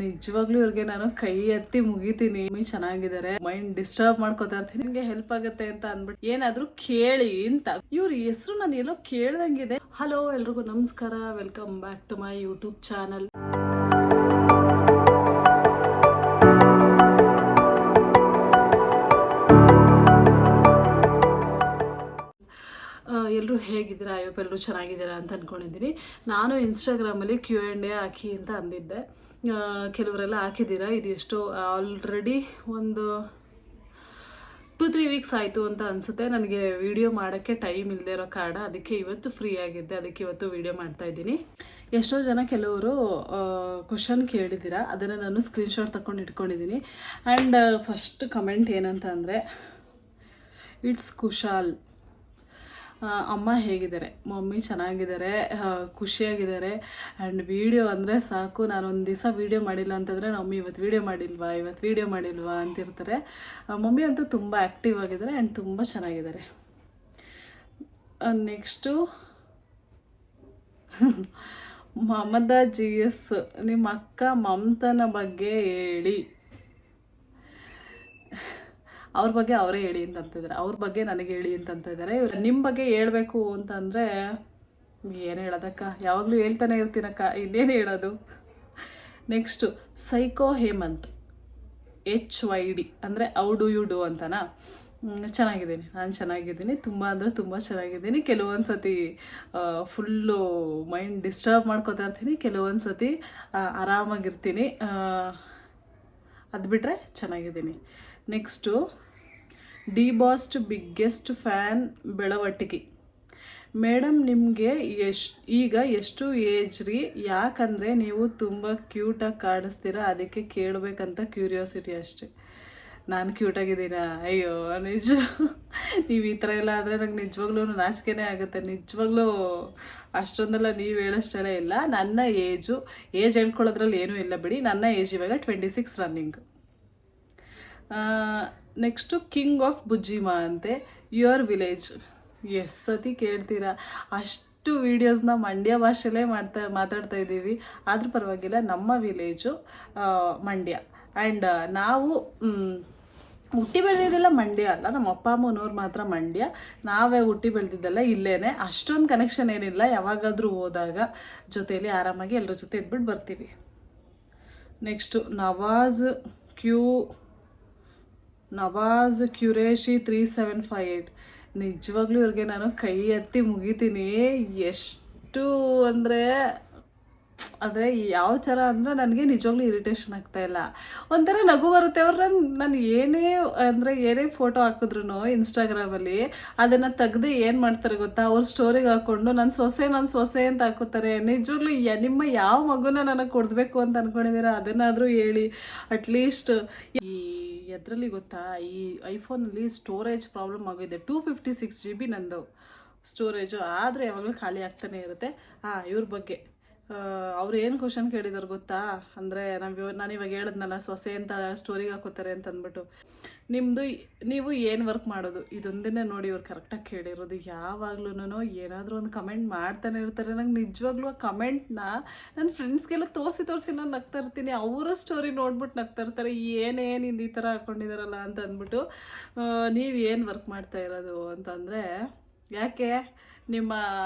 ನಿಜವಾಗ್ಲೂ ಇವ್ರಿಗೆ ನಾನು ಕೈ ಎತ್ತಿ ಮುಗಿತೀನಿ. ಚೆನ್ನಾಗಿದ್ದಾರೆ, ಮೈಂಡ್ ಡಿಸ್ಟರ್ಬ್ ಮಾಡ್ಕೋತಾ ಇರ್ತೀನಿ, ನಿಮ್ಗೆ ಹೆಲ್ಪ್ ಆಗುತ್ತೆ ಅಂತ ಅಂದ್ಬಿಟ್ಟು ಏನಾದ್ರೂ ಕೇಳಿ ಅಂತ. ಇವ್ರ ಹೆಸರು ನಾನು ಎಲ್ಲೋ ಕೇಳ್ದಂಗಿದೆ. ಹಲೋ ಎಲ್ರಿಗೂ ನಮಸ್ಕಾರ, welcome back to my YouTube channel. ಎಲ್ಲರೂ ಹೇಗಿದ್ದೀರಾ? ಅಯ್ಯಪ್ಪ ಎಲ್ಲರೂ ಚೆನ್ನಾಗಿದ್ದೀರಾ ಅಂತ ಅಂದ್ಕೊಂಡಿದ್ದೀನಿ. ನಾನು ಇನ್ಸ್ಟಾಗ್ರಾಮಲ್ಲಿ Q&A ಹಾಕಿ ಅಂತ ಅಂದಿದ್ದೆ. ಕೆಲವರೆಲ್ಲ ಹಾಕಿದ್ದೀರಾ. ಇದು ಎಷ್ಟೋ ಆಲ್ರೆಡಿ ಒಂದು 2-3 ವೀಕ್ಸ್ ಆಯಿತು ಅಂತ ಅನಿಸುತ್ತೆ. ನನಗೆ ವಿಡಿಯೋ ಮಾಡೋಕ್ಕೆ ಟೈಮ್ ಇಲ್ಲದೆ ಇರೋ ಕಾರಣ ಅದಕ್ಕೆ ಇವತ್ತು ಫ್ರೀ ಆಗಿದ್ದೆ, ಅದಕ್ಕೆ ಇವತ್ತು ವಿಡಿಯೋ ಮಾಡ್ತಾಯಿದ್ದೀನಿ. ಎಷ್ಟೋ ಜನ ಕೆಲವರು ಕ್ವಶನ್ ಕೇಳಿದ್ದೀರಾ, ಅದನ್ನು ನಾನು ಸ್ಕ್ರೀನ್ಶಾಟ್ ತಗೊಂಡು ಇಟ್ಕೊಂಡಿದ್ದೀನಿ. ಆ್ಯಂಡ್ ಫಸ್ಟ್ ಕಮೆಂಟ್ ಏನಂತ ಅಂದರೆ, ಇಟ್ಸ್ ಕುಶಾಲ್. ಅಮ್ಮ ಹೇಗಿದ್ದಾರೆ? ಮಮ್ಮಿ ಚೆನ್ನಾಗಿದ್ದಾರೆ, ಖುಷಿಯಾಗಿದ್ದಾರೆ. ಆ್ಯಂಡ್ ವೀಡಿಯೋ ಅಂದರೆ ಸಾಕು, ನಾನು ಒಂದು ದಿವಸ ವೀಡಿಯೋ ಮಾಡಿಲ್ಲ ಅಂತಂದರೆ ಮಮ್ಮಿ ಇವತ್ತು ವೀಡಿಯೋ ಮಾಡಿಲ್ವಾ ಅಂತಿರ್ತಾರೆ. ಮಮ್ಮಿ ಅಂತೂ ತುಂಬ ಆ್ಯಕ್ಟಿವ್ ಆಗಿದ್ದಾರೆ ಆ್ಯಂಡ್ ತುಂಬ ಚೆನ್ನಾಗಿದ್ದಾರೆ. ನೆಕ್ಸ್ಟು ಮಮದ GS, ನಿಮ್ಮ ಅಕ್ಕ ಮಮತನ ಬಗ್ಗೆ ಹೇಳಿ. ಅವ್ರ ಬಗ್ಗೆ ಅವರೇ ಹೇಳಿ ಅಂತಂತಿದ್ದಾರೆ, ಅವ್ರ ಬಗ್ಗೆ ನನಗೆ ಹೇಳಿ ಅಂತಂತಿದ್ದಾರೆ. ಇವ್ರು ನಿಮ್ಮ ಬಗ್ಗೆ ಹೇಳ್ಬೇಕು ಅಂತಂದರೆ ಏನು ಹೇಳೋದಕ್ಕ, ಯಾವಾಗಲೂ ಹೇಳ್ತಾನೆ ಇರ್ತೀನಕ್ಕ, ಇನ್ನೇನು ಹೇಳೋದು. ನೆಕ್ಸ್ಟು ಸೈಕೋ ಹೇಮಂತ್ HYD ಅಂದರೆ ಹೌ ಡು ಯು ಡೂ ಅಂತನಾ. ಚೆನ್ನಾಗಿದ್ದೀನಿ, ನಾನು ಚೆನ್ನಾಗಿದ್ದೀನಿ, ತುಂಬ ಅಂದರೆ ತುಂಬ ಚೆನ್ನಾಗಿದ್ದೀನಿ. ಕೆಲವೊಂದು ಸತಿ ಫುಲ್ಲು ಮೈಂಡ್ ಡಿಸ್ಟರ್ಬ್ ಮಾಡ್ಕೋತಾ ಇರ್ತೀನಿ, ಕೆಲವೊಂದು ಸತಿ ಆರಾಮಾಗಿರ್ತೀನಿ. ಅದು ಬಿಟ್ಟರೆ ಚೆನ್ನಾಗಿದ್ದೀನಿ. ನೆಕ್ಸ್ಟು ಡಿ-ಬಾಸ್ಟ್ ಬಿಗ್ಗೆಸ್ಟ್ ಫ್ಯಾನ್ ಬೆಳವಟ್ಟಿಗೆ. ಮೇಡಮ್ ನಿಮಗೆ ಈಗ ಎಷ್ಟು ಏಜ್ ರೀ? ಯಾಕಂದರೆ ನೀವು ತುಂಬ ಕ್ಯೂಟಾಗಿ ಕಾಣಿಸ್ತೀರಾ, ಅದಕ್ಕೆ ಕೇಳಬೇಕಂತ ಕ್ಯೂರಿಯಾಸಿಟಿ ಅಷ್ಟೇ. ನಾನು ಕ್ಯೂಟಾಗಿದ್ದೀನಾ? ಅಯ್ಯೋ ನಿಜ, ನೀವು ಈ ಥರ ಎಲ್ಲ ಆದರೆ ನಂಗೆ ನಿಜವಾಗ್ಲೂ ನಾಚಿಕೆನೇ ಆಗುತ್ತೆ. ನಿಜವಾಗ್ಲೂ ಅಷ್ಟೊಂದೆಲ್ಲ ನೀವು ಹೇಳೋಷ್ಟೆಲ್ಲ ಇಲ್ಲ. ನನ್ನ ಏಜ್ ಹೇಳ್ಕೊಳ್ಳೋದ್ರಲ್ಲಿ ಏನೂ ಇಲ್ಲ ಬಿಡಿ. ನನ್ನ ಏಜ್ ಇವಾಗ 26 ರನ್ನಿಂಗ್. ನೆಕ್ಸ್ಟು ಕಿಂಗ್ ಆಫ್ ಬುಜ್ಜಿಮಾ ಅಂತೆ, ಯುವರ್ ವಿಲೇಜ್. ಎಸ್ ಸತಿ ಕೇಳ್ತೀರಾ, ಅಷ್ಟು ವೀಡಿಯೋಸ್ನ ಮಂಡ್ಯ ಭಾಷೆಲೇ ಮಾತಾಡ್ತಾ ಇದ್ದೀವಿ. ಆದರೂ ಪರವಾಗಿಲ್ಲ, ನಮ್ಮ ವಿಲೇಜು ಮಂಡ್ಯ. ಆ್ಯಂಡ್ ನಾವು ಹುಟ್ಟಿ ಬೆಳೆದಿದ್ದೆಲ್ಲ ಮಂಡ್ಯ ಅಲ್ಲ, ನಮ್ಮ ಅಪ್ಪ ಅಮ್ಮನವ್ರು ಮಾತ್ರ ಮಂಡ್ಯ. ನಾವೇ ಹುಟ್ಟಿ ಬೆಳೆದಿದ್ದೆಲ್ಲ ಇಲ್ಲೇ. ಅಷ್ಟೊಂದು ಕನೆಕ್ಷನ್ ಏನಿಲ್ಲ. ಯಾವಾಗಾದರೂ ಹೋದಾಗ ಜೊತೆಯಲ್ಲಿ ಆರಾಮಾಗಿ ಎಲ್ಲರ ಜೊತೆ ಇದ್ಬಿಟ್ಟು ಬರ್ತೀವಿ. ನೆಕ್ಸ್ಟು ನವಾಜ್ ಕ್ಯುರೇಶಿ 3758. ನಿಜವಾಗ್ಲೂ ಇವ್ರಿಗೆ ನಾನು ಕೈ ಎತ್ತಿ ಮುಗಿತೀನಿ. ಎಷ್ಟು ಅಂದರೆ ಯಾವ ಥರ ಅಂದರೆ ನನಗೆ ನಿಜವಾಗ್ಲೂ ಇರಿಟೇಷನ್ ಆಗ್ತಾಯಿಲ್ಲ, ಒಂಥರ ನಗು ಬರುತ್ತೆ. ನಾನು ಏನೇ ಫೋಟೋ ಹಾಕಿದ್ರು ಇನ್ಸ್ಟಾಗ್ರಾಮಲ್ಲಿ ಅದನ್ನು ತೆಗೆದು ಏನು ಮಾಡ್ತಾರೆ ಗೊತ್ತಾ, ಅವ್ರ ಸ್ಟೋರಿಗೆ ಹಾಕ್ಕೊಂಡು ನನ್ನ ಸೊಸೆ ಅಂತ ಹಾಕೋತಾರೆ. ನಿಜವಾಗ್ಲೂ ನಿಮ್ಮ ಯಾವ ಮಗುನ ನನಗೆ ಕೊಡಬೇಕು ಅಂತ ಅಂದ್ಕೊಂಡಿದ್ದೀರಾ, ಅದನ್ನಾದರೂ ಹೇಳಿ. ಅಟ್ಲೀಸ್ಟ್ ಎದರಲ್ಲಿ ಗೊತ್ತಾ, ಈ ಐಫೋನಲ್ಲಿ ಸ್ಟೋರೇಜ್ ಪ್ರಾಬ್ಲಮ್ ಆಗಿದೆ. 256 GB ನಂದು ಸ್ಟೋರೇಜು, ಆದರೆ ಯಾವಾಗಲೂ ಖಾಲಿ ಆಗ್ತಾನೆ ಇರುತ್ತೆ. ಇವ್ರ ಬಗ್ಗೆ ಅವ್ರು ಏನು ಕ್ವಶನ್ ಕೇಳಿದಾರೆ ಗೊತ್ತಾ, ಅಂದರೆ ನಾನು ಇವಾಗ ಹೇಳಿದ್ನಲ್ಲ ಸೊಸೆ ಅಂತ ಸ್ಟೋರಿಗೆ ಹಾಕೋತಾರೆ ಅಂತ ಅಂದ್ಬಿಟ್ಟು. ನೀವು ಏನು ವರ್ಕ್ ಮಾಡೋದು, ಇದೊಂದನ್ನೇ ನೋಡಿ ಇವ್ರು ಕರೆಕ್ಟಾಗಿ ಕೇಳಿರೋದು. ಯಾವಾಗ್ಲೂ ಏನಾದರೂ ಒಂದು ಕಮೆಂಟ್ ಮಾಡ್ತಾನೆ ಇರ್ತಾರೆ. ನಂಗೆ ನಿಜವಾಗ್ಲೂ ಆ ಕಮೆಂಟ್ನ ನನ್ನ ಫ್ರೆಂಡ್ಸ್ಗೆಲ್ಲ ತೋರಿಸಿ ನಾನು ನಗ್ತಾ ಇರ್ತೀನಿ. ಅವರ ಸ್ಟೋರಿ ನೋಡ್ಬಿಟ್ಟು ನಗ್ತಾ ಇರ್ತಾರೆ, ಏನೇನು ಈ ಥರ ಹಾಕ್ಕೊಂಡಿದಾರಲ್ಲ ಅಂತ ಅಂದ್ಬಿಟ್ಟು. ನೀವು ಏನು ವರ್ಕ್ ಮಾಡ್ತಾ ಇರೋದು ಅಂತಂದರೆ, ಯಾಕೆ ನಿಮ್ಮ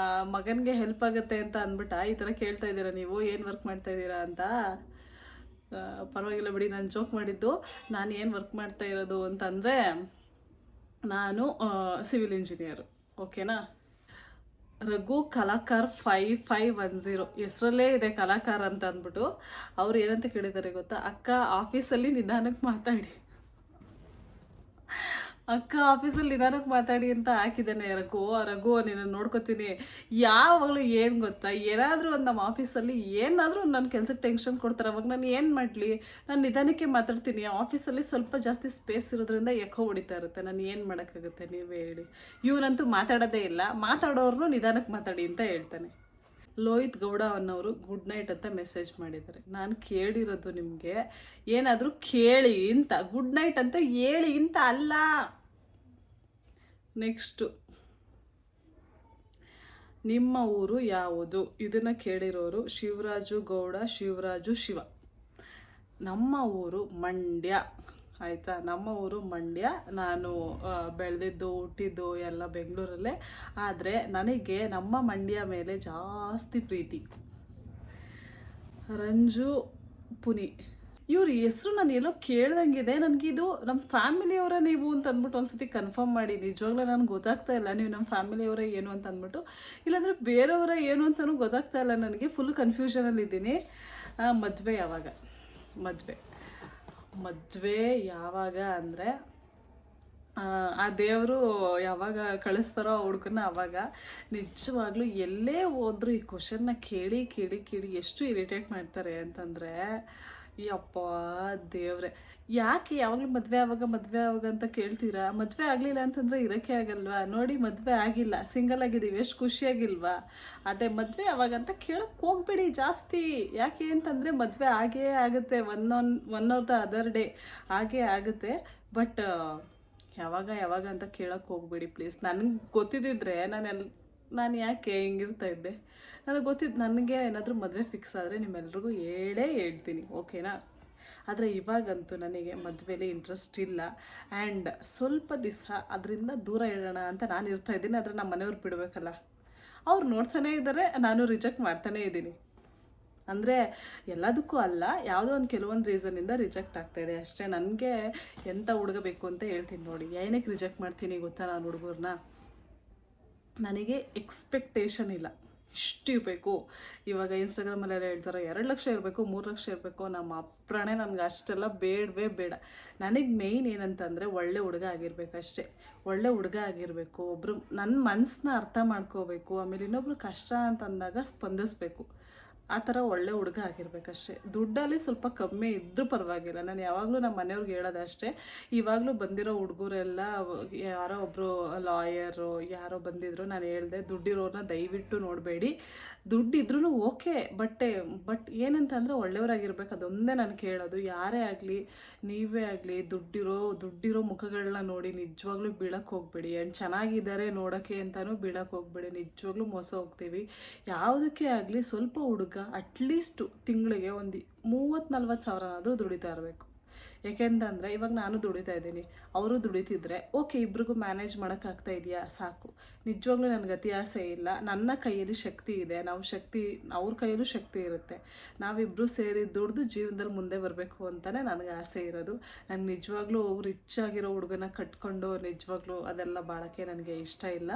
ಮಗನಿಗೆ ಹೆಲ್ಪ್ ಆಗುತ್ತೆ ಅಂತ ಅಂದ್ಬಿಟ್ಟು ಈ ಥರ ಕೇಳ್ತಾ ಇದ್ದೀರಾ, ನೀವು ಏನು ವರ್ಕ್ ಮಾಡ್ತಾ ಇದ್ದೀರಾ ಅಂತ. ಪರವಾಗಿಲ್ಲ ಬಿಡಿ, ನಾನು ಜೋಕ್ ಮಾಡಿದ್ದು. ನಾನು ಏನು ವರ್ಕ್ ಮಾಡ್ತಾ ಇರೋದು ಅಂತಂದರೆ, ನಾನು ಸಿವಿಲ್ ಇಂಜಿನಿಯರು, ಓಕೆನಾ. ರಘು ಕಲಾಕಾರ್ 5510 ಹೆಸರಲ್ಲೇ ಇದೆ ಕಲಾಕಾರ ಅಂತ ಅಂದ್ಬಿಟ್ಟು. ಅವ್ರು ಏನಂತ ಕೇಳಿದ್ದಾರೆ ಗೊತ್ತಾ, ಅಕ್ಕ ಆಫೀಸಲ್ಲಿ ನಿಧಾನಕ್ಕೆ ಮಾತಾಡಿ ಮಾತಾಡಿ ಅಂತ ಹಾಕಿದ್ದಾನೆ. ರಘು ನೀನು ನೋಡ್ಕೊತೀನಿ. ಯಾವಾಗಲೂ ಏನು ಗೊತ್ತಾ, ಏನಾದರೂ ಒಂದು ನಮ್ಮ ಆಫೀಸಲ್ಲಿ ಏನಾದರೂ ನನ್ನ ಕೆಲಸಕ್ಕೆ ಟೆನ್ಷನ್ ಕೊಡ್ತಾರೆ. ಅವಾಗ ನಾನು ಏನು ಮಾಡಲಿ, ನಾನು ನಿಧಾನಕ್ಕೆ ಮಾತಾಡ್ತೀನಿ. ಆಫೀಸಲ್ಲಿ ಸ್ವಲ್ಪ ಜಾಸ್ತಿ ಸ್ಪೇಸ್ ಇರೋದ್ರಿಂದ ಎಕೋ ಹೊಡಿತಾ ಇರುತ್ತೆ. ನಾನು ಏನು ಮಾಡೋಕ್ಕಾಗುತ್ತೆ, ನೀವೇ ಹೇಳಿ. ಇವನಂತೂ ಮಾತಾಡೋದೇ ಇಲ್ಲ, ಮಾತಾಡೋರ್ನು ನಿಧಾನಕ್ಕೆ ಮಾತಾಡಿ ಅಂತ ಹೇಳ್ತಾನೆ. ಲೋಹಿತ್ ಗೌಡ ಅನ್ನೋರು ಗುಡ್ ನೈಟ್ ಅಂತ ಮೆಸೇಜ್ ಮಾಡಿದ್ದಾರೆ. ನಾನು ಕೇಳಿರೋದು ನಿಮಗೆ ಏನಾದರೂ ಕೇಳಿ ಅಂತ, ಗುಡ್ ನೈಟ್ ಅಂತ ಹೇಳಿ ಅಂತ ಅಲ್ಲ. ನೆಕ್ಸ್ಟು ನಿಮ್ಮ ಊರು ಯಾವುದು? ಇದನ್ನು ಕೇಳಿರೋರು ಶಿವರಾಜು ಗೌಡ, ಶಿವರಾಜು ಶಿವ. ನಮ್ಮ ಊರು ಮಂಡ್ಯ ಆಯಿತಾ. ನಮ್ಮ ಊರು ಮಂಡ್ಯ. ನಾನು ಬೆಳೆದಿದ್ದು ಹುಟ್ಟಿದ್ದು ಎಲ್ಲ ಬೆಂಗಳೂರಲ್ಲೇ. ಆದರೆ ನನಗೆ ನಮ್ಮ ಮಂಡ್ಯ ಮೇಲೆ ಜಾಸ್ತಿ ಪ್ರೀತಿ. ರಂಜು ಪುನಿ ಇವ್ರ ಹೆಸರು ನಾನು ಎಲ್ಲೋ ಕೇಳ್ದಂಗಿದೆ. ನನಗಿದು ನಮ್ಮ ಫ್ಯಾಮಿಲಿಯವರ ನೀವು ಅಂತ ಅಂದ್ಬಿಟ್ಟು ಒಂದ್ಸತಿ ಕನ್ಫರ್ಮ್ ಮಾಡಿ. ನಿಜವಾಗ್ಲೂ ನನಗೆ ಗೊತ್ತಾಗ್ತಾ ಇಲ್ಲ ನೀವು ನಮ್ಮ ಫ್ಯಾಮಿಲಿಯವರ ಏನು ಅಂತ ಅಂದ್ಬಿಟ್ಟು, ಇಲ್ಲಾಂದರೆ ಬೇರೆಯವರ ಏನು ಅಂತಲೂ ಗೊತ್ತಾಗ್ತಾ ಇಲ್ಲ ನನಗೆ. ಫುಲ್ ಕನ್ಫ್ಯೂಷನಲ್ಲಿದ್ದೀನಿ. ಮದುವೆ ಯಾವಾಗ? ಮದುವೆ ಯಾವಾಗ ಅಂದರೆ ಆ ದೇವರು ಯಾವಾಗ ಕಳಿಸ್ತಾರೋ ಆ ಹುಡ್ಗನ್ನ ಅವಾಗ. ನಿಜವಾಗ್ಲೂ ಎಲ್ಲೇ ಹೋದ್ರು ಈ ಕ್ವಶನ್ನ ಕೇಳಿ ಕೇಳಿ ಕೇಳಿ ಎಷ್ಟು ಇರಿಟೇಟ್ ಮಾಡ್ತಾರೆ ಅಂತಂದರೆ, ಯಪ್ಪ ದೇವ್ರೆ, ಯಾಕೆ ಯಾವಾಗಲೂ ಮದುವೆ ಆವಾಗ ಅಂತ ಕೇಳ್ತೀರಾ? ಮದುವೆ ಆಗಲಿಲ್ಲ ಅಂತಂದರೆ ಇರೋಕ್ಕೆ ಆಗಲ್ವಾ? ನೋಡಿ, ಮದುವೆ ಆಗಿಲ್ಲ, ಸಿಂಗಲ್ ಆಗಿದ್ದೀವಿ, ಎಷ್ಟು ಖುಷಿಯಾಗಿಲ್ವಾ? ಅದೇ ಮದುವೆ ಯಾವಾಗ ಅಂತ ಕೇಳೋಕ್ಕೆ ಹೋಗ್ಬೇಡಿ ಜಾಸ್ತಿ. ಯಾಕೆ ಅಂತಂದರೆ ಮದುವೆ ಆಗೇ ಆಗುತ್ತೆ, one of the other day ಆಗೇ ಆಗುತ್ತೆ. ಬಟ್ ಯಾವಾಗ ಅಂತ ಕೇಳೋಕ್ಕೆ ಹೋಗ್ಬೇಡಿ ಪ್ಲೀಸ್. ನನಗೆ ಗೊತ್ತಿದ್ದಿದ್ರೆ ನಾನು ಯಾಕೆ ಹಿಂಗಿರ್ತಾ ಇದ್ದೆ? ನನಗೆ ಏನಾದರೂ ಮದುವೆ ಫಿಕ್ಸ್ ಆದರೆ ನಿಮ್ಮೆಲ್ರಿಗೂ ಹೇಳ್ತೀನಿ, ಓಕೆನಾ? ಆದರೆ ಇವಾಗಂತೂ ನನಗೆ ಮದುವೆಲಿ ಇಂಟ್ರೆಸ್ಟ್ ಇಲ್ಲ. ಆ್ಯಂಡ್ ಸ್ವಲ್ಪ ದಿವಸ ಅದರಿಂದ ದೂರ ಇಡೋಣ ಅಂತ ನಾನು ಇರ್ತಾಯಿದ್ದೀನಿ. ಆದರೆ ನಮ್ಮ ಮನೆಯವ್ರು ಬಿಡಬೇಕಲ್ಲ, ಅವ್ರು ನೋಡ್ತಾನೇ ಇದ್ದಾರೆ, ನಾನು ರಿಜೆಕ್ಟ್ ಮಾಡ್ತಾನೇ ಇದ್ದೀನಿ. ಅಂದರೆ ಎಲ್ಲದಕ್ಕೂ ಅಲ್ಲ, ಯಾವುದೋ ಒಂದು ಕೆಲವೊಂದು ರೀಸನ್ನಿಂದ ರಿಜೆಕ್ಟ್ ಆಗ್ತಾಯಿದೆ ಅಷ್ಟೇ. ನನಗೆ ಎಂಥ ಹುಡುಗ ಬೇಕು ಅಂತ ಹೇಳ್ತೀನಿ ನೋಡಿ. ಏನಕ್ಕೆ ರಿಜೆಕ್ಟ್ ಮಾಡ್ತೀನಿ ಗೊತ್ತಾ? ನಾನು ಹುಡುಗರನ್ನ, ನನಗೆ ಎಕ್ಸ್ಪೆಕ್ಟೇಷನ್ ಇಲ್ಲ, ಇಷ್ಟು ಇರಬೇಕು. ಇವಾಗ ಇನ್ಸ್ಟಾಗ್ರಾಮಲ್ಲೆಲ್ಲ ಹೇಳ್ತಾರೆ 2 ಲಕ್ಷ ಇರಬೇಕು, 3 ಲಕ್ಷ ಇರಬೇಕು. ನಮ್ಮ ಅಪ್ರಾಣೆ ನನಗೆ ಅಷ್ಟೆಲ್ಲ ಬೇಡ. ನನಗೆ ಮೇಯ್ನ್ ಏನಂತಂದರೆ ಒಳ್ಳೆ ಹುಡುಗ ಆಗಿರಬೇಕು ಅಷ್ಟೇ. ಒಳ್ಳೆ ಹುಡುಗ ಆಗಿರಬೇಕು, ಒಬ್ಬರು ನನ್ನ ಮನಸ್ಸನ್ನ ಅರ್ಥ ಮಾಡ್ಕೋಬೇಕು, ಆಮೇಲೆ ಇನ್ನೊಬ್ರು ಕಷ್ಟ ಅಂತಂದಾಗ ಸ್ಪಂದಿಸ್ಬೇಕು. ಆ ಥರ ಒಳ್ಳೆ ಹುಡುಗ ಆಗಿರ್ಬೇಕಷ್ಟೇ. ದುಡ್ಡಲ್ಲಿ ಸ್ವಲ್ಪ ಕಮ್ಮಿ ಇದ್ದರೂ ಪರವಾಗಿಲ್ಲ. ನಾನು ಯಾವಾಗಲೂ ನಮ್ಮ ಮನೆಯವ್ರಿಗೆ ಹೇಳೋದಷ್ಟೇ. ಇವಾಗಲೂ ಬಂದಿರೋ ಹುಡುಗರೆಲ್ಲ ಯಾರೋ ಒಬ್ಬರು ಲಾಯರು ಯಾರೋ ಬಂದಿದ್ರು, ನಾನು ಹೇಳಿದೆ ದುಡ್ಡಿರೋರನ್ನ ದಯವಿಟ್ಟು ನೋಡಬೇಡಿ. ದುಡ್ಡಿದ್ರೂ ಓಕೆ, ಬಟ್ ಏನಂತಂದರೆ ಒಳ್ಳೆಯವರಾಗಿರ್ಬೇಕು, ಅದೊಂದೇ ನಾನು ಕೇಳೋದು. ಯಾರೇ ಆಗಲಿ, ನೀವೇ ಆಗಲಿ, ದುಡ್ಡಿರೋ ಮುಖಗಳನ್ನ ನೋಡಿ ನಿಜವಾಗ್ಲೂ ಬೀಳಕ್ಕೆ ಹೋಗಬೇಡಿ. ಆ್ಯಂಡ್ ಚೆನ್ನಾಗಿದ್ದಾರೆ ನೋಡೋಕ್ಕೆ ಅಂತಲೂ ಬೀಳಕ್ಕೆ ಹೋಗಬೇಡಿ. ನಿಜವಾಗ್ಲೂ ಮೋಸ ಹೋಗ್ತೀವಿ. ಯಾವುದಕ್ಕೆ ಆಗಲಿ ಸ್ವಲ್ಪ ಹುಡುಗ ಅಟ್ಲೀಸ್ಟು ತಿಂಗಳಿಗೆ ಒಂದು 30-40 ಸಾವಿರನಾದರೂ ದುಡಿತಾ ಇರಬೇಕು. ಏಕೆಂತಂದರೆ ಇವಾಗ ನಾನು ದುಡಿತಾ ಇದ್ದೀನಿ, ಅವರು ದುಡಿತಿದ್ರೆ ಓಕೆ, ಇಬ್ರಿಗೂ ಮ್ಯಾನೇಜ್ ಮಾಡೋಕ್ಕಾಗ್ತಾ ಇದೆಯಾ? ಸಾಕು. ನಿಜವಾಗ್ಲೂ ನನಗೆ ಅತಿ ಆಸೆ ಇಲ್ಲ. ನನ್ನ ಕೈಯಲ್ಲಿ ಶಕ್ತಿ ಇದೆ, ಅವ್ರ ಕೈಯಲ್ಲೂ ಶಕ್ತಿ ಇರುತ್ತೆ. ನಾವಿಬ್ಬರು ಸೇರಿ ದುಡ್ದು ಜೀವನದಲ್ಲಿ ಮುಂದೆ ಬರಬೇಕು ಅಂತಲೇ ನನಗೆ ಆಸೆ ಇರೋದು. ನಾನು ನಿಜವಾಗ್ಲೂ ರಿಚ್ ಆಗಿರೋ ಹುಡುಗನ ಕಟ್ಕೊಂಡು ನಿಜವಾಗ್ಲೂ ಅದೆಲ್ಲ ಬಾಳೋಕ್ಕೆ ನನಗೆ ಇಷ್ಟ ಇಲ್ಲ.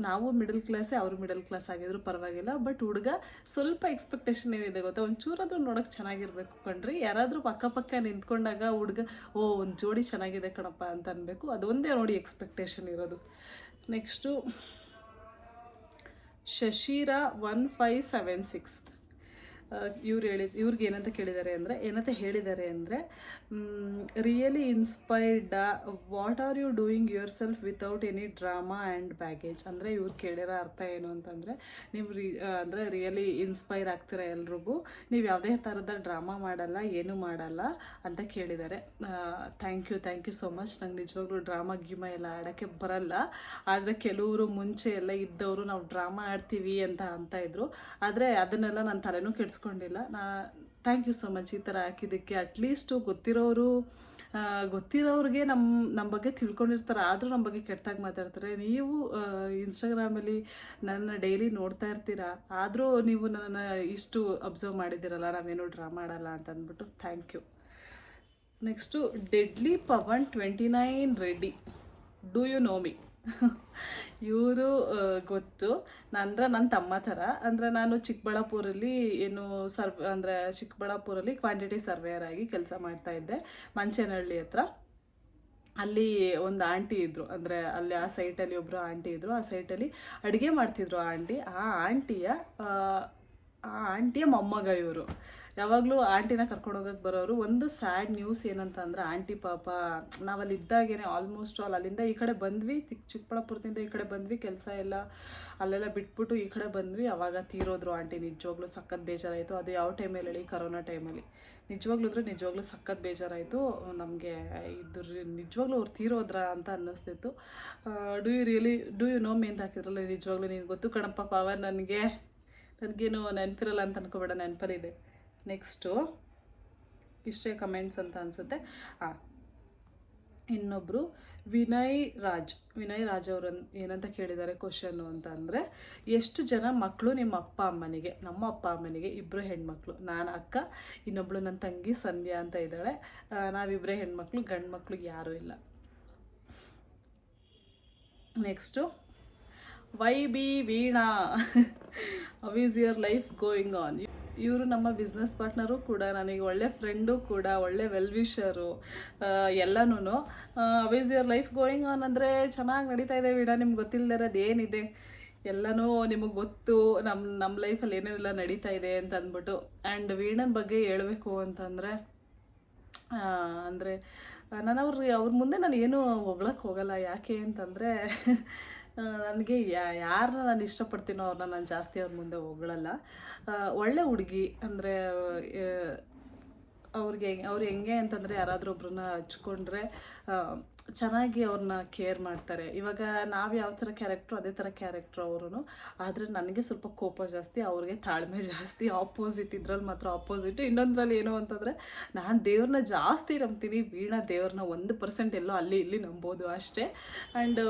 ನಾವು ಮಿಡಲ್ ಕ್ಲಾಸೇ, ಅವರು ಮಿಡಲ್ ಕ್ಲಾಸ್ ಆಗಿದ್ರು ಪರವಾಗಿಲ್ಲ. ಬಟ್ ಹುಡುಗ ಸ್ವಲ್ಪ ಎಕ್ಸ್ಪೆಕ್ಟೇಷನ್ ಏನಿದೆ ಗೊತ್ತಾ? ಒಂಚೂರಾದ್ರೂ ನೋಡೋಕ್ಕೆ ಚೆನ್ನಾಗಿರಬೇಕು ಕಣ್ರಿ. ಯಾರಾದರೂ ಅಕ್ಕಪಕ್ಕ ನಿಂತ್ಕೊಂಡಾಗ ಹುಡುಗ ಒಂದು ಜೋಡಿ ಚೆನ್ನಾಗಿದೆ ಕಣಪ್ಪ ಅಂತ ಅನ್ಬೇಕು. ಅದೊಂದೇ ನೋಡಿ ಎಕ್ಸ್ಪೆಕ್ಟೇಷನ್ ಇರೋದು. ನೆಕ್ಸ್ಟು ಶಶಿರಾ 1576 ಇವ್ರಿಗೆ ಏನಂತ ಹೇಳಿದ್ದಾರೆ ಅಂದರೆ really inspired. What are you doing yourself without any drama and baggage. ಅಂದರೆ ಇವ್ರು ಕೇಳಿರೋ ಅರ್ಥ ಏನು ಅಂತಂದರೆ, ನೀವು ಅಂದರೆ ರಿಯಲಿ ಇನ್ಸ್ಪೈರ್ ಆಗ್ತೀರಾ ಎಲ್ರಿಗೂ, ನೀವು ಯಾವುದೇ ಥರದ ಡ್ರಾಮಾ ಮಾಡಲ್ಲ, ಏನೂ ಮಾಡಲ್ಲ ಅಂತ ಕೇಳಿದ್ದಾರೆ. Thank you so much. ನಂಗೆ ನಿಜವಾಗ್ಲೂ ಡ್ರಾಮಾ ಎಲ್ಲ ಆಡೋಕ್ಕೆ ಬರಲ್ಲ. ಆದರೆ ಕೆಲವರು ಮುಂಚೆ ಎಲ್ಲ ಇದ್ದವರು ನಾವು ಡ್ರಾಮಾ ಆಡ್ತೀವಿ ಅಂತ ಇದ್ರು. ಆದರೆ ಅದನ್ನೆಲ್ಲ ನಾನು ತಲೆನೂ ಕೆಡಿಸ್ಕೊಂಡಿಲ್ಲ. ಥ್ಯಾಂಕ್ ಯು ಸೋ ಮಚ್ ಈ ಥರ ಹಾಕಿದ್ದಕ್ಕೆ. ಅಟ್ಲೀಸ್ಟು ಗೊತ್ತಿರೋರಿಗೆ ನಮ್ಮ ಬಗ್ಗೆ ತಿಳ್ಕೊಂಡಿರ್ತಾರೆ, ಆದರೂ ನಮ್ಮ ಬಗ್ಗೆ ಕೆಟ್ಟದಾಗಿ ಮಾತಾಡ್ತಾರೆ. ನೀವು ಇನ್ಸ್ಟಾಗ್ರಾಮಲ್ಲಿ ನನ್ನ ಡೈಲಿ ನೋಡ್ತಾ ಇರ್ತೀರ, ಆದರೂ ನೀವು ನನ್ನನ್ನು ಇಷ್ಟು ಅಬ್ಸರ್ವ್ ಮಾಡಿದ್ದೀರಲ್ಲ, ನಾವೇನು ಡ್ರಾಮಾ ಮಾಡಲ್ಲ ಅಂತ ಅಂದ್ಬಿಟ್ಟು thank you. Next deadly Pavan 29 Reddy. Do you know me? ಇವರು ಗೊತ್ತು. ನನ್ನ ತಮ್ಮ ಥರ. ಅಂದರೆ ನಾನು ಚಿಕ್ಕಬಳ್ಳಾಪುರಲ್ಲಿ ಚಿಕ್ಕಬಳ್ಳಾಪುರಲ್ಲಿ ಕ್ವಾಂಟಿಟಿ ಸರ್ವೇಯರ್ ಆಗಿ ಕೆಲಸ ಮಾಡ್ತಾಯಿದ್ದೆ, ಮಂಚೇನಹಳ್ಳಿ ಹತ್ರ. ಅಲ್ಲಿ ಒಂದು ಆಂಟಿ ಇದ್ದರು, ಅಂದರೆ ಅಲ್ಲಿ ಆ ಸೈಟಲ್ಲಿ ಒಬ್ಬರು ಆಂಟಿ ಇದ್ದರು. ಆ ಸೈಟಲ್ಲಿ ಅಡುಗೆ ಮಾಡ್ತಿದ್ರು ಆ ಆಂಟಿಯ ಮೊಮ್ಮಗ ಇವರು. ಯಾವಾಗಲೂ ಆಂಟಿನ ಕರ್ಕೊಂಡು ಹೋಗೋಕ್ಕೆ ಬರೋರು. ಒಂದು ಸ್ಯಾಡ್ ನ್ಯೂಸ್ ಏನಂತ ಅಂದರೆ, ಆಂಟಿ ಪಾಪ ನಾವಲ್ಲಿ ಇದ್ದಾಗೇನೆ ಆಲ್ಮೋಸ್ಟ್ ಅಲ್ಲಿಂದ ಈ ಕಡೆ ಬಂದ್ವಿ, ಚಿಕ್ಕಬಳ್ಳಾಪುರದಿಂದ ಈ ಕಡೆ ಬಂದ್ವಿ, ಕೆಲಸ ಎಲ್ಲ ಅಲ್ಲೆಲ್ಲ ಬಿಟ್ಬಿಟ್ಟು ಈ ಕಡೆ ಬಂದ್ವಿ. ಆವಾಗ ತೀರೋದ್ರು ಆಂಟಿ. ನಿಜವಾಗ್ಲೂ ಸಖತ್ ಬೇಜಾರಾಯಿತು. ಅದು ಯಾವ ಟೈಮಲ್ಲಿ ಹೇಳಿ? ಕರೋನಾ ಟೈಮಲ್ಲಿ. ನಿಜವಾಗ್ಲೂ ಸಖತ್ ಬೇಜಾರಾಯಿತು ನಮಗೆ. ನಿಜವಾಗ್ಲೂ ಅವ್ರು ತೀರೋದ್ರ ಅಂತ ಅನ್ನಿಸ್ತಿತ್ತು. ಡೂ ಯು ನೋ ಮೀ ಅಂತ ಹಾಕಿದ್ರಲ್ಲ, ನಿಜವಾಗ್ಲೂ ನೀನು ಗೊತ್ತು ಕಣಪ್ಪ ಪವನ್. ನನಗೇನು ನೆನಪಿರಲ್ಲ ಅಂತ ಅನ್ಕೋಬೇಡ, ನೆನಪರಿದೆ. ನೆಕ್ಸ್ಟು ಇಷ್ಟೇ ಕಮೆಂಟ್ಸ್ ಅಂತ ಅನಿಸುತ್ತೆ. ಹಾಂ, ಇನ್ನೊಬ್ಬರು ವಿನಯ್ ರಾಜ್ ಅವರು ಏನಂತ ಕೇಳಿದ್ದಾರೆ ಕ್ವಶನ್ನು ಅಂತ ಅಂದರೆ, ಎಷ್ಟು ಜನ ಮಕ್ಕಳು ನಿಮ್ಮ ಅಪ್ಪ ಅಮ್ಮನಿಗೆ? ನಮ್ಮ ಅಪ್ಪ ಅಮ್ಮನಿಗೆ 2 ಹೆಣ್ಮಕ್ಳು, ನಾನು ಅಕ್ಕ, ಇನ್ನೊಬ್ಳು ನನ್ನ ತಂಗಿ ಸಂಧ್ಯಾ ಅಂತ ಇದ್ದಾಳೆ. ನಾವಿಬ್ಬರೇ ಹೆಣ್ಮಕ್ಳು, ಗಂಡು ಮಕ್ಕಳು ಯಾರೂ ಇಲ್ಲ. Next YB Veena, how is your life going on? ಇವರು ನಮ್ಮ ಬಿಸ್ನೆಸ್ ಪಾರ್ಟ್ನರು ಕೂಡ, ನನಗೆ ಒಳ್ಳೆ ಫ್ರೆಂಡು ಕೂಡ, ಒಳ್ಳೆ ವೆಲ್ವಿಷರು ಎಲ್ಲನೂ. How is your life going on ಅಂದರೆ, ಚೆನ್ನಾಗಿ ನಡೀತಾ ಇದೆ ವೀಣಾ, ನಿಮ್ಗೆ ಗೊತ್ತಿಲ್ಲದಿರೋದು ಏನಿದೆ, ಎಲ್ಲನೂ ನಿಮಗೆ ಗೊತ್ತು, ನಮ್ಮ ಲೈಫಲ್ಲಿ ಏನೇನೆಲ್ಲ ನಡೀತಾ ಇದೆ ಅಂತ ಅಂದ್ಬಿಟ್ಟು. ಆ್ಯಂಡ್ ವೀಣನ ಬಗ್ಗೆ ಹೇಳಬೇಕು ಅಂತಂದರೆ, ಅಂದರೆ ನಾನು ಅವ್ರ ಮುಂದೆ ನಾನು ಏನೂ ಹೊಗಳಕ್ಕೆ ಹೋಗಲ್ಲ. ಯಾಕೆ ಅಂತಂದರೆ ನನಗೆ ಯಾರನ್ನ ನಾನು ಇಷ್ಟಪಡ್ತೀನೋ ಅವ್ರನ್ನ ನಾನು ಜಾಸ್ತಿ ಅವ್ರ ಮುಂದೆ ಹೊಗಳಲ್ಲ. ಒಳ್ಳೆ ಹುಡುಗಿ ಅಂದರೆ ಅವ್ರು ಹೆಂಗೆ ಅಂತಂದರೆ, ಯಾರಾದರೂ ಒಬ್ರನ್ನ ಹಚ್ಕೊಂಡ್ರೆ ಚೆನ್ನಾಗಿ ಅವ್ರನ್ನ ಕೇರ್ ಮಾಡ್ತಾರೆ. ಇವಾಗ ನಾವು ಯಾವ ಥರ ಕ್ಯಾರೆಕ್ಟ್ರು ಅದೇ ಥರ ಕ್ಯಾರೆಕ್ಟ್ರು ಅವರು. ಆದರೆ ನನಗೆ ಸ್ವಲ್ಪ ಕೋಪ ಜಾಸ್ತಿ, ಅವ್ರಿಗೆ ತಾಳ್ಮೆ ಜಾಸ್ತಿ. ಆಪೋಸಿಟ್, ಇದ್ರಲ್ಲಿ ಮಾತ್ರ ಆಪೋಸಿಟ್. ಇನ್ನೊಂದ್ರಲ್ಲಿ ಏನು ಅಂತಂದರೆ, ನಾನು ದೇವ್ರನ್ನ ಜಾಸ್ತಿ ನಂಬ್ತೀನಿ, ವೀಣಾ ದೇವ್ರನ್ನ 1% ಎಲ್ಲೋ ಅಲ್ಲಿ ಇಲ್ಲಿ ನಂಬೋದು ಅಷ್ಟೇ. ಆ್ಯಂಡ್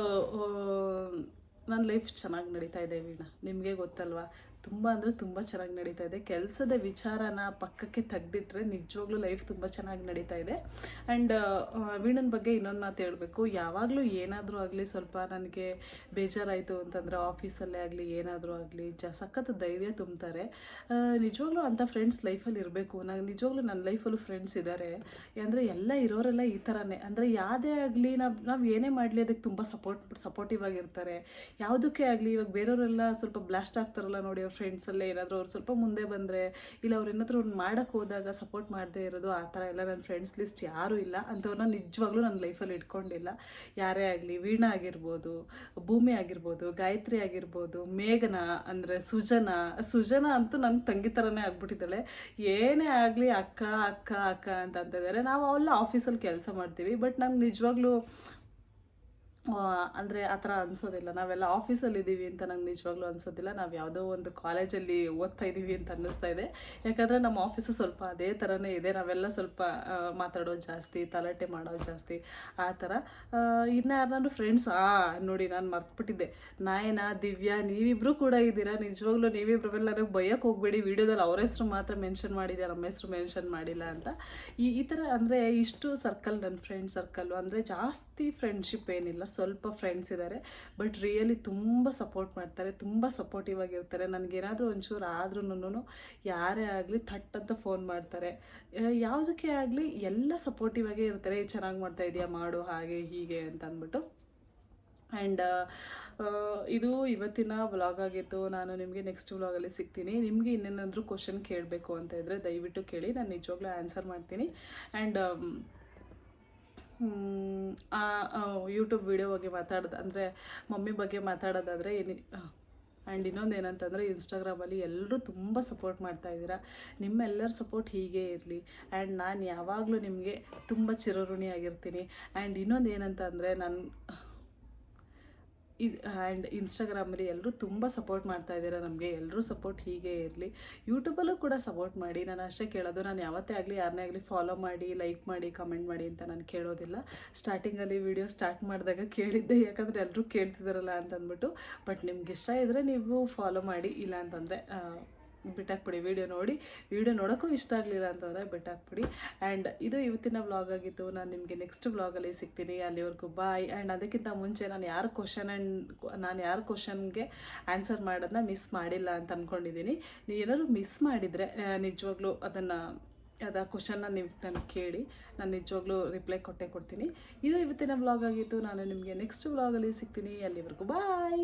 ನನ್ನ ಲೈಫ್ ಚೆನ್ನಾಗಿ ನಡೀತಾ ಇದೆ ವೀಣಾ, ನಿಮಗೆ ಗೊತ್ತಲ್ವಾ, ತುಂಬ ಅಂದರೆ ತುಂಬ ಚೆನ್ನಾಗಿ ನಡೀತಾ ಇದೆ. ಕೆಲಸದ ವಿಚಾರನ ಪಕ್ಕಕ್ಕೆ ತೆಗೆದಿಟ್ರೆ ನಿಜವಾಗ್ಲೂ ಲೈಫ್ ತುಂಬ ಚೆನ್ನಾಗಿ ನಡೀತಾ ಇದೆ. ಆ್ಯಂಡ್ ವೀಣನ ಬಗ್ಗೆ ಇನ್ನೊಂದು ಮಾತು ಹೇಳಬೇಕು, ಯಾವಾಗಲೂ ಏನಾದರೂ ಆಗಲಿ ಸ್ವಲ್ಪ ನನಗೆ ಬೇಜಾರಾಯಿತು ಅಂತಂದರೆ, ಆಫೀಸಲ್ಲೇ ಆಗಲಿ ಏನಾದರೂ ಆಗಲಿ ಸಖತ್ ಧೈರ್ಯ ತುಂಬ್ತಾರೆ. ನಿಜವಾಗ್ಲೂ ಅಂಥ ಫ್ರೆಂಡ್ಸ್ ಲೈಫಲ್ಲಿ ಇರಬೇಕು. ನಿಜವಾಗ್ಲೂ ನನ್ನ ಲೈಫಲ್ಲೂ ಫ್ರೆಂಡ್ಸ್ ಇದ್ದಾರೆ. ಅಂದರೆ ಎಲ್ಲ ಇರೋರೆಲ್ಲ ಈ ಥರನೇ, ಅಂದರೆ ಯಾವುದೇ ಆಗಲಿ ನಾವು ಏನೇ ಮಾಡಲಿ ಅದಕ್ಕೆ ತುಂಬ ಸಪೋರ್ಟಿವ್ ಆಗಿರ್ತಾರೆ. ಯಾವುದಕ್ಕೆ ಆಗಲಿ, ಇವಾಗ ಬೇರೆಯವರೆಲ್ಲ ಸ್ವಲ್ಪ ಬ್ಲಾಸ್ಟ್ ಆಗ್ತಾರಲ್ಲ ನೋಡಿ, ಫ್ರೆಂಡ್ಸಲ್ಲೇ ಏನಾದರೂ ಅವ್ರು ಸ್ವಲ್ಪ ಮುಂದೆ ಬಂದರೆ, ಇಲ್ಲ ಅವ್ರು ಏನಾದರೂ ಒಂದು ಮಾಡೋಕ್ಕೆ ಹೋದಾಗ ಸಪೋರ್ಟ್ ಮಾಡದೇ ಇರೋದು, ಆ ಥರ ಎಲ್ಲ ನನ್ನ ಫ್ರೆಂಡ್ಸ್ ಲಿಸ್ಟ್ ಯಾರೂ ಇಲ್ಲ. ಅಂಥವ್ರನ್ನ ನಿಜವಾಗ್ಲೂ ನನ್ನ ಲೈಫಲ್ಲಿ ಇಟ್ಕೊಂಡಿಲ್ಲ. ಯಾರೇ ಆಗಲಿ, ವೀಣಾ ಆಗಿರ್ಬೋದು, ಭೂಮಿ ಆಗಿರ್ಬೋದು, ಗಾಯತ್ರಿ ಆಗಿರ್ಬೋದು, ಮೇಘನಾ ಅಂದರೆ ಸುಜನಾ ಅಂತೂ ನನ್ನ ತಂಗಿ ಥರನೇ ಆಗ್ಬಿಟ್ಟಿದ್ದಾಳೆ. ಏನೇ ಆಗಲಿ ಅಕ್ಕ ಅಕ್ಕ ಅಕ್ಕ ಅಂತ ಅಂತಿದ್ದಾರೆ. ನಾವು ಅವೆಲ್ಲ ಆಫೀಸಲ್ಲಿ ಕೆಲಸ ಮಾಡ್ತೀವಿ, ಬಟ್ ನಂಗೆ ನಿಜವಾಗ್ಲೂ ಅಂದರೆ ಆ ಥರ ಅನಿಸೋದಿಲ್ಲ. ನಾವೆಲ್ಲ ಆಫೀಸಲ್ಲಿ ಇದ್ದೀವಿ ಅಂತ ನಂಗೆ ನಿಜವಾಗ್ಲೂ ಅನಿಸೋದಿಲ್ಲ. ನಾವು ಯಾವುದೋ ಒಂದು ಕಾಲೇಜಲ್ಲಿ ಓದ್ತಾ ಇದ್ದೀವಿ ಅಂತ ಅನ್ನಿಸ್ತಾ ಇದೆ. ಯಾಕಂದರೆ ನಮ್ಮ ಆಫೀಸು ಸ್ವಲ್ಪ ಅದೇ ಥರನೇ ಇದೆ. ನಾವೆಲ್ಲ ಸ್ವಲ್ಪ ಮಾತಾಡೋದು ಜಾಸ್ತಿ, ತಲಾಟೆ ಮಾಡೋದು ಜಾಸ್ತಿ, ಆ ಥರ. ಇನ್ನು ಯಾರನ್ನಾರು ಫ್ರೆಂಡ್ಸ್ ನೋಡಿ, ನಾನು ಮರ್ತ್ಬಿಟ್ಟಿದ್ದೆ, ನಾಯನ ದಿವ್ಯಾ ನೀವಿಬ್ಬರು ಕೂಡ ಇದ್ದೀರಾ. ನಿಜವಾಗ್ಲೂ ನೀವಿಬ್ಬರು ಮೇಲೆ ನನಗೆ ಬೈಯೋಕ್ಕೆ ಹೋಗಬೇಡಿ, ವೀಡಿಯೋದಲ್ಲಿ ಅವ್ರ ಹೆಸ್ರು ಮಾತ್ರ ಮೆನ್ಷನ್ ಮಾಡಿದ್ದೆ, ನಮ್ಮ ಹೆಸ್ರು ಮೆನ್ಷನ್ ಮಾಡಿಲ್ಲ ಅಂತ. ಈ ಥರ ಅಂದರೆ ಇಷ್ಟು ಸರ್ಕಲ್ ನನ್ನ ಫ್ರೆಂಡ್ ಸರ್ಕಲ್ಲು. ಅಂದರೆ ಜಾಸ್ತಿ ಫ್ರೆಂಡ್ಶಿಪ್ ಏನಿಲ್ಲ, ಸ್ವಲ್ಪ ಫ್ರೆಂಡ್ಸ್ ಇದ್ದಾರೆ, ಬಟ್ ರಿಯಲಿ ತುಂಬ ಸಪೋರ್ಟ್ ಮಾಡ್ತಾರೆ, ತುಂಬ ಸಪೋರ್ಟಿವ್ ಆಗಿರ್ತಾರೆ. ನನಗೇನಾದರೂ ಒಂಚೂರು ಆದ್ರೂ ಯಾರೇ ಆಗಲಿ ಥಟ್ ಅಂತ ಫೋನ್ ಮಾಡ್ತಾರೆ. ಯಾವುದಕ್ಕೆ ಆಗಲಿ ಎಲ್ಲ ಸಪೋರ್ಟಿವ್ ಆಗೇ ಇರ್ತಾರೆ. ಚೆನ್ನಾಗಿ ಮಾಡ್ತಾ ಇದೆಯಾ, ಮಾಡು, ಹಾಗೆ ಹೀಗೆ ಅಂತ ಅಂದ್ಬಿಟ್ಟು. ಆ್ಯಂಡ್ ಇದು ಇವತ್ತಿನ ವ್ಲಾಗ್ ಆಗಿತ್ತು. ನಾನು ನಿಮಗೆ ನೆಕ್ಸ್ಟ್ ವ್ಲಾಗಲ್ಲಿ ಸಿಗ್ತೀನಿ. ನಿಮಗೆ ಇನ್ನೇನಾದರೂ ಕ್ವಶನ್ ಕೇಳಬೇಕು ಅಂತ ಇದ್ದರೆ ದಯವಿಟ್ಟು ಕೇಳಿ, ನಾನು ನಿಜವಾಗ್ಲೂ ಆನ್ಸರ್ ಮಾಡ್ತೀನಿ. ಆ್ಯಂಡ್ ಯೂಟ್ಯೂಬ್ ವೀಡಿಯೋ ಬಗ್ಗೆ ಅಂದರೆ ಮಮ್ಮಿ ಬಗ್ಗೆ ಮಾತಾಡೋದಾದರೆ ಆ್ಯಂಡ್ ಇನ್ನೊಂದು ಏನಂತಂದರೆ, ಇನ್ಸ್ಟಾಗ್ರಾಮಲ್ಲಿ ಎಲ್ಲರೂ ತುಂಬ ಸಪೋರ್ಟ್ ಮಾಡ್ತಾಯಿದ್ದೀರಾ. ನಿಮ್ಮೆಲ್ಲರ ಸಪೋರ್ಟ್ ಹೀಗೆ ಇರಲಿ. ಆ್ಯಂಡ್ ನಾನು ಯಾವಾಗಲೂ ನಿಮಗೆ ತುಂಬ ಚಿರಋಣಿಯಾಗಿರ್ತೀನಿ. ಆ್ಯಂಡ್ ಇನ್ನೊಂದು ಏನಂತ ಅಂದರೆ, ಆ್ಯಂಡ್ ಇನ್ಸ್ಟಾಗ್ರಾಮಲ್ಲಿ ಎಲ್ಲರೂ ತುಂಬ ಸಪೋರ್ಟ್ ಮಾಡ್ತಾ ಇದ್ದೀರಾ ನಮಗೆ. ಎಲ್ಲರೂ ಸಪೋರ್ಟ್ ಹೀಗೆ ಇರಲಿ. ಯೂಟ್ಯೂಬಲ್ಲೂ ಕೂಡ ಸಪೋರ್ಟ್ ಮಾಡಿ. ನಾನು ಅಷ್ಟೇ ಕೇಳೋದು, ನಾನು ಯಾವತ್ತೇ ಆಗಲಿ ಯಾರನ್ನೇ ಆಗಲಿ ಫಾಲೋ ಮಾಡಿ, ಲೈಕ್ ಮಾಡಿ, ಕಮೆಂಟ್ ಮಾಡಿ ಅಂತ ನಾನು ಕೇಳೋದಿಲ್ಲ. ಸ್ಟಾರ್ಟಿಂಗಲ್ಲಿ ವಿಡಿಯೋ ಸ್ಟಾರ್ಟ್ ಮಾಡಿದಾಗ ಕೇಳಿದ್ದೆ, ಯಾಕಂದರೆ ಎಲ್ಲರೂ ಕೇಳ್ತಿದ್ದಾರಲ್ಲ ಅಂತ ಅಂದ್ಬಿಟ್ಟು. ಬಟ್ ನಿಮ್ಗೆ ಇಷ್ಟ ಇದ್ದರೆ ನೀವು ಫಾಲೋ ಮಾಡಿ, ಇಲ್ಲ ಅಂತಂದರೆ ಬಿಟ್ಟಾಕ್ಬಿಡಿ. ವಿಡಿಯೋ ನೋಡೋಕ್ಕೂ ಇಷ್ಟ ಆಗಲಿಲ್ಲ ಅಂತಂದರೆ ಬಿಟ್ಟಾಕ್ಬಿಡಿ. ಆ್ಯಂಡ್ ಇದು ಇವತ್ತಿನ ವ್ಲಾಗ್ ಆಗಿತ್ತು. ನಾನು ನಿಮಗೆ ನೆಕ್ಸ್ಟ್ ವ್ಲಾಗಲ್ಲಿ ಸಿಗ್ತೀನಿ. ಅಲ್ಲಿವರೆಗೂ ಬಾಯ್. ಆ್ಯಂಡ್ ಅದಕ್ಕಿಂತ ಮುಂಚೆ ನಾನು ಯಾರ ಕ್ವಶನ್ಗೆ ಆನ್ಸರ್ ಮಾಡೋದನ್ನ ಮಿಸ್ ಮಾಡಿಲ್ಲ ಅಂತ ಅಂದ್ಕೊಂಡಿದ್ದೀನಿ. ನೀವೇನಾದ್ರು ಮಿಸ್ ಮಾಡಿದರೆ ನಿಜವಾಗ್ಲೂ ಆ ಕ್ವಶನ್ನ ನೀವು ನನಗೆ ಕೇಳಿ, ನಾನು ನಿಜವಾಗ್ಲೂ ರಿಪ್ಲೈ ಕೊಡ್ತೀನಿ. ಇದು ಇವತ್ತಿನ ವ್ಲಾಗ್ ಆಗಿತ್ತು. ನಾನು ನಿಮಗೆ ನೆಕ್ಸ್ಟ್ ವ್ಲಾಗಲ್ಲಿ ಸಿಗ್ತೀನಿ. ಅಲ್ಲಿವರೆಗೂ ಬಾಯ್.